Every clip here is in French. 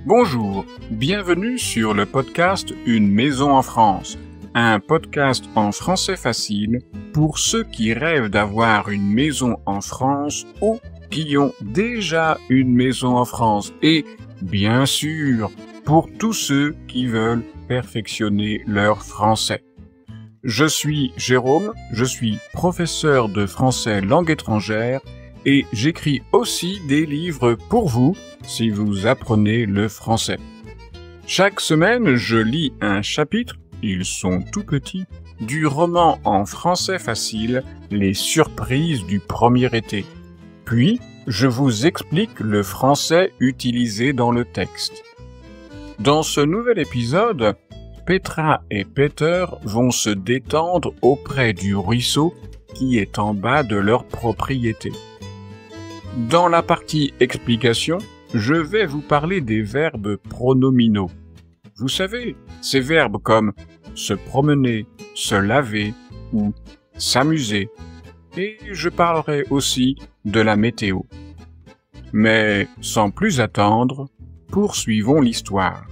Bonjour, bienvenue sur le podcast Une maison en France, un podcast en français facile pour ceux qui rêvent d'avoir une maison en France ou qui ont déjà une maison en France et, bien sûr, pour tous ceux qui veulent perfectionner leur français. Je suis Jérôme, je suis professeur de français langue étrangère et j'écris aussi des livres pour vous si vous apprenez le français. Chaque semaine, je lis un chapitre, ils sont tout petits, du roman en français facile « Les surprises du premier été ». Puis, je vous explique le français utilisé dans le texte. Dans ce nouvel épisode, Petra et Peter vont se détendre auprès du ruisseau qui est en bas de leur propriété. Dans la partie explication, je vais vous parler des verbes pronominaux. Vous savez, ces verbes comme se promener, se laver ou s'amuser. Et je parlerai aussi de la météo. Mais sans plus attendre, poursuivons l'histoire.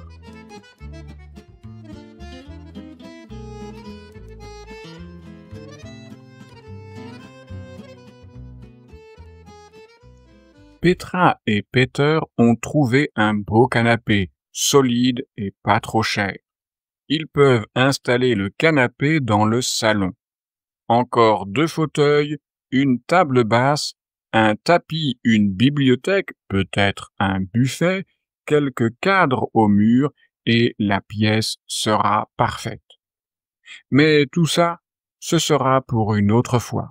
Petra et Peter ont trouvé un beau canapé, solide et pas trop cher. Ils peuvent installer le canapé dans le salon. Encore 2 fauteuils, une table basse, un tapis, une bibliothèque, peut-être un buffet, quelques cadres au mur et la pièce sera parfaite. Mais tout ça, ce sera pour une autre fois.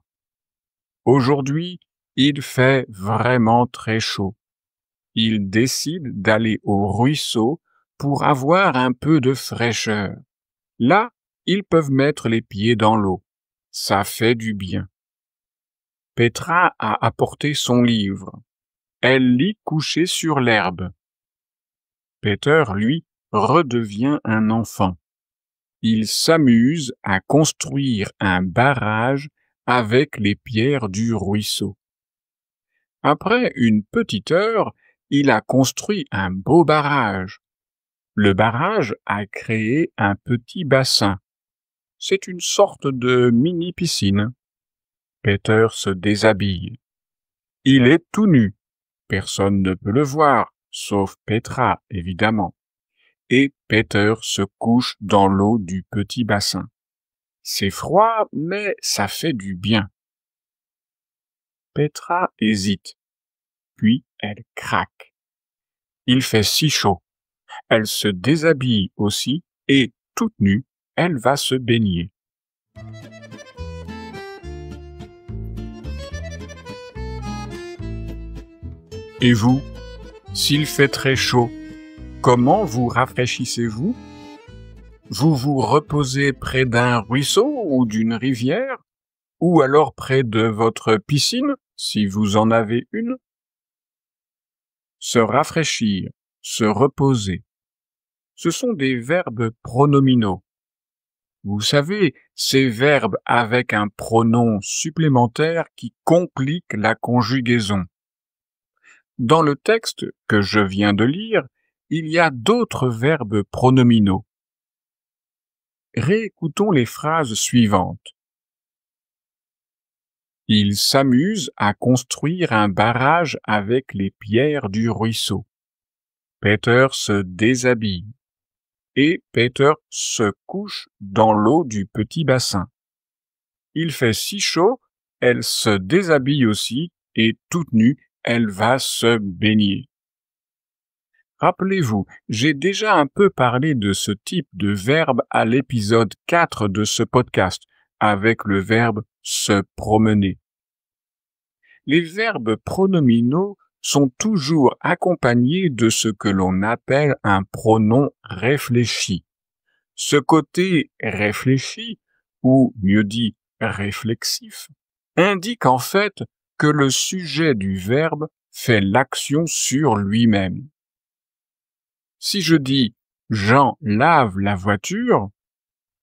Aujourd'hui, il fait vraiment très chaud. Ils décident d'aller au ruisseau pour avoir un peu de fraîcheur. Là, ils peuvent mettre les pieds dans l'eau. Ça fait du bien. Petra a apporté son livre. Elle lit couchée sur l'herbe. Peter, lui, redevient un enfant. Il s'amuse à construire un barrage avec les pierres du ruisseau. Après une petite heure, il a construit un beau barrage. Le barrage a créé un petit bassin. C'est une sorte de mini-piscine. Peter se déshabille. Il est tout nu. Personne ne peut le voir, sauf Petra, évidemment. Et Peter se couche dans l'eau du petit bassin. C'est froid, mais ça fait du bien. Petra hésite. Puis elle craque. Il fait si chaud. Elle se déshabille aussi et, toute nue, elle va se baigner. Et vous, s'il fait très chaud, comment vous rafraîchissez-vous? Vous vous reposez près d'un ruisseau ou d'une rivière? Ou alors près de votre piscine, si vous en avez une? Se rafraîchir, se reposer. Ce sont des verbes pronominaux. Vous savez, ces verbes avec un pronom supplémentaire qui complique la conjugaison. Dans le texte que je viens de lire, il y a d'autres verbes pronominaux. Réécoutons les phrases suivantes. Il s'amuse à construire un barrage avec les pierres du ruisseau. Peter se déshabille. Et Peter se couche dans l'eau du petit bassin. Il fait si chaud, elle se déshabille aussi et toute nue, elle va se baigner. Rappelez-vous, j'ai déjà un peu parlé de ce type de verbe à l'épisode 4 de ce podcast, avec le verbe se promener. Les verbes pronominaux sont toujours accompagnés de ce que l'on appelle un pronom réfléchi. Ce côté réfléchi, ou mieux dit réflexif, indique en fait que le sujet du verbe fait l'action sur lui-même. Si je dis « Jean lave la voiture »,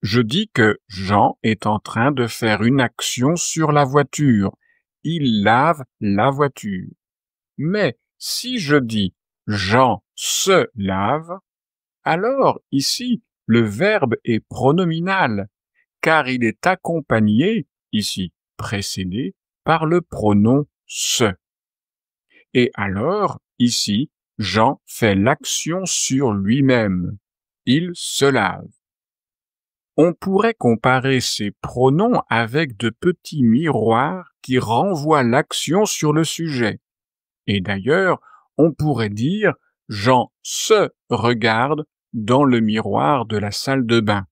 je dis que Jean est en train de faire une action sur la voiture. Il lave la voiture. Mais si je dis Jean se lave, alors ici, le verbe est pronominal, car il est accompagné, ici précédé, par le pronom se. Et alors, ici, Jean fait l'action sur lui-même. Il se lave. On pourrait comparer ces pronoms avec de petits miroirs qui renvoient l'action sur le sujet. Et d'ailleurs, on pourrait dire Jean se regarde dans le miroir de la salle de bain.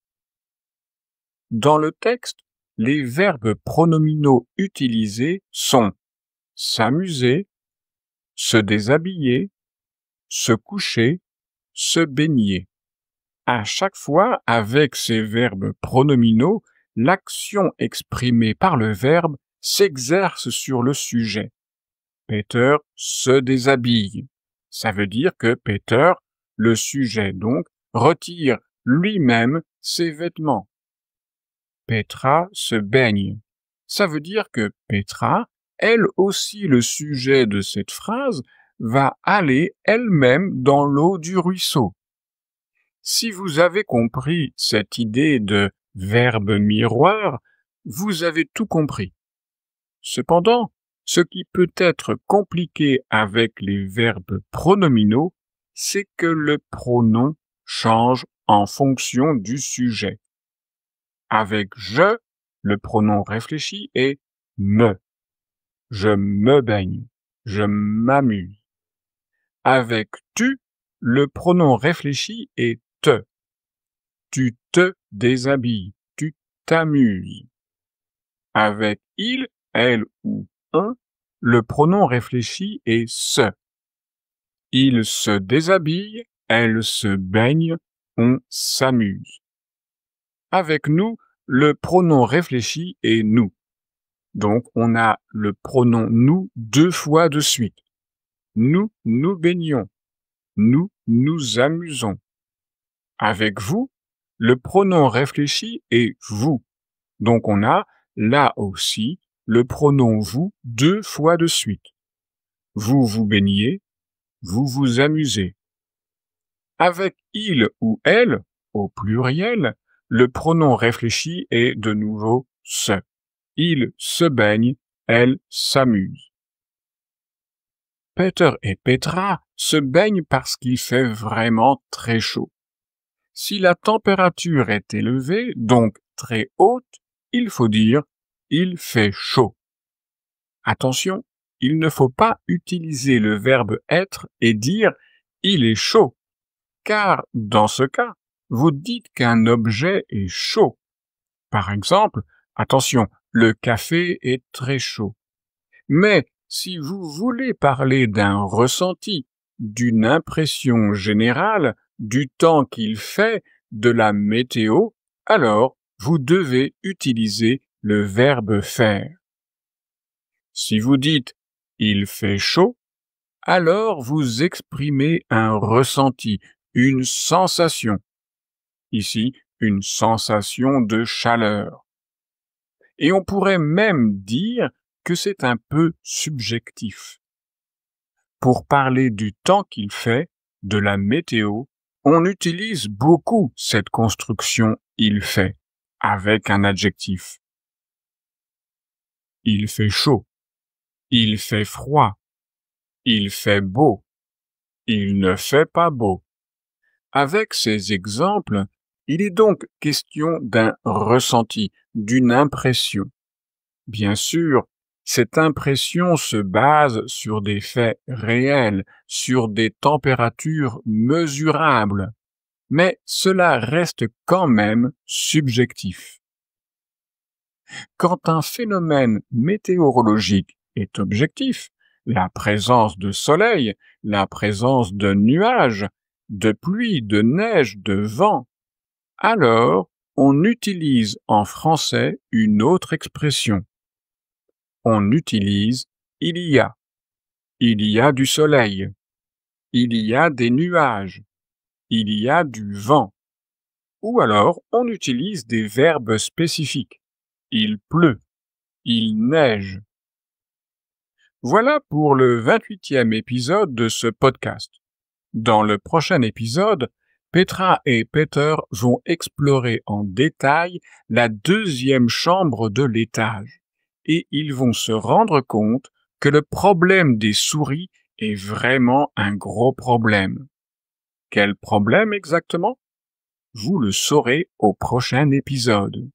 Dans le texte, les verbes pronominaux utilisés sont s'amuser, se déshabiller, se coucher, se baigner. À chaque fois, avec ces verbes pronominaux, l'action exprimée par le verbe s'exerce sur le sujet. Peter se déshabille. Ça veut dire que Peter, le sujet donc, retire lui-même ses vêtements. Petra se baigne. Ça veut dire que Petra, elle aussi le sujet de cette phrase, va aller elle-même dans l'eau du ruisseau. Si vous avez compris cette idée de verbe miroir, vous avez tout compris. Cependant, ce qui peut être compliqué avec les verbes pronominaux, c'est que le pronom change en fonction du sujet. Avec je, le pronom réfléchi est me. Je me baigne, je m'amuse. Avec tu, le pronom réfléchi est te. Tu te déshabilles, tu t'amuses. Avec il, elle ou on, le pronom réfléchi est se. Il se déshabille, elle se baigne, on s'amuse. Avec nous, le pronom réfléchi est nous. Donc, on a le pronom nous 2 fois de suite. Nous, nous baignons. Nous, nous amusons. Avec vous, le pronom réfléchi est vous. Donc, on a là aussi le pronom vous 2 fois de suite. Vous vous baignez, vous vous amusez. Avec il ou elle, au pluriel, le pronom réfléchi est de nouveau se. Il se baigne, elle s'amuse. Peter et Petra se baignent parce qu'il fait vraiment très chaud. Si la température est élevée, donc très haute, il faut dire il fait chaud. Attention, il ne faut pas utiliser le verbe être et dire il est chaud, car dans ce cas, vous dites qu'un objet est chaud. Par exemple, attention, le café est très chaud. Mais si vous voulez parler d'un ressenti, d'une impression générale, du temps qu'il fait, de la météo, alors vous devez utiliser le verbe faire. Si vous dites il fait chaud, alors vous exprimez un ressenti, une sensation. Ici, une sensation de chaleur. Et on pourrait même dire que c'est un peu subjectif. Pour parler du temps qu'il fait, de la météo, on utilise beaucoup cette construction il fait avec un adjectif. Il fait chaud, il fait froid, il fait beau, il ne fait pas beau. Avec ces exemples, il est donc question d'un ressenti, d'une impression. Bien sûr, cette impression se base sur des faits réels, sur des températures mesurables, mais cela reste quand même subjectif. Quand un phénomène météorologique est objectif, la présence de soleil, la présence de nuages, de pluie, de neige, de vent, alors on utilise en français une autre expression. On utilise il y a. Il y a du soleil. Il y a des nuages. Il y a du vent. Ou alors on utilise des verbes spécifiques. Il pleut. Il neige. Voilà pour le 28e épisode de ce podcast. Dans le prochain épisode, Petra et Peter vont explorer en détail la deuxième chambre de l'étage et ils vont se rendre compte que le problème des souris est vraiment un gros problème. Quel problème exactement? Vous le saurez au prochain épisode.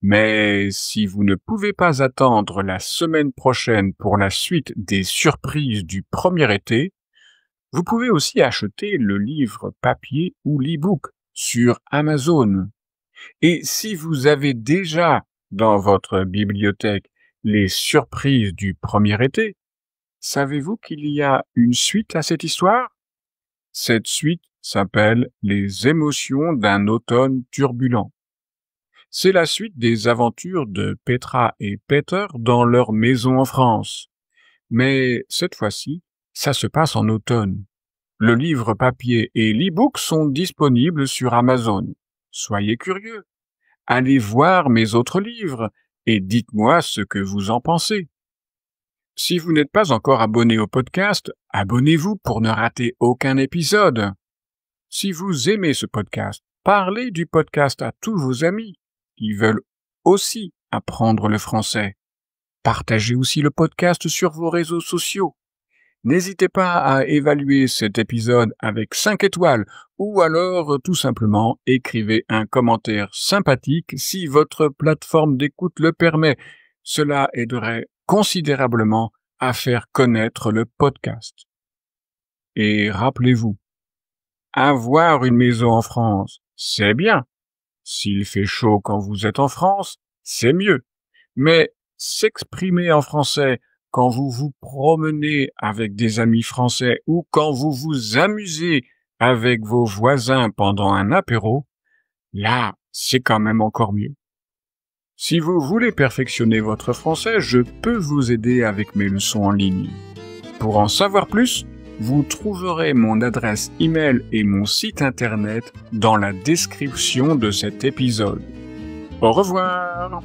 Mais si vous ne pouvez pas attendre la semaine prochaine pour la suite des surprises du premier été, vous pouvez aussi acheter le livre papier ou l'e-book sur Amazon. Et si vous avez déjà dans votre bibliothèque les surprises du premier été, savez-vous qu'il y a une suite à cette histoire? Cette suite s'appelle Les émotions d'un automne turbulent. C'est la suite des aventures de Petra et Peter dans leur maison en France. Mais cette fois-ci, ça se passe en automne. Le livre papier et l'e-book sont disponibles sur Amazon. Soyez curieux. Allez voir mes autres livres et dites-moi ce que vous en pensez. Si vous n'êtes pas encore abonné au podcast, abonnez-vous pour ne rater aucun épisode. Si vous aimez ce podcast, parlez du podcast à tous vos amis qui veulent aussi apprendre le français. Partagez aussi le podcast sur vos réseaux sociaux. N'hésitez pas à évaluer cet épisode avec 5 étoiles ou alors tout simplement écrivez un commentaire sympathique si votre plateforme d'écoute le permet. Cela aiderait considérablement à faire connaître le podcast. Et rappelez-vous, avoir une maison en France, c'est bien. S'il fait chaud quand vous êtes en France, c'est mieux. Mais s'exprimer en français quand vous vous promenez avec des amis français ou quand vous vous amusez avec vos voisins pendant un apéro, là, c'est quand même encore mieux. Si vous voulez perfectionner votre français, je peux vous aider avec mes leçons en ligne. Pour en savoir plus, vous trouverez mon adresse email et mon site internet dans la description de cet épisode. Au revoir!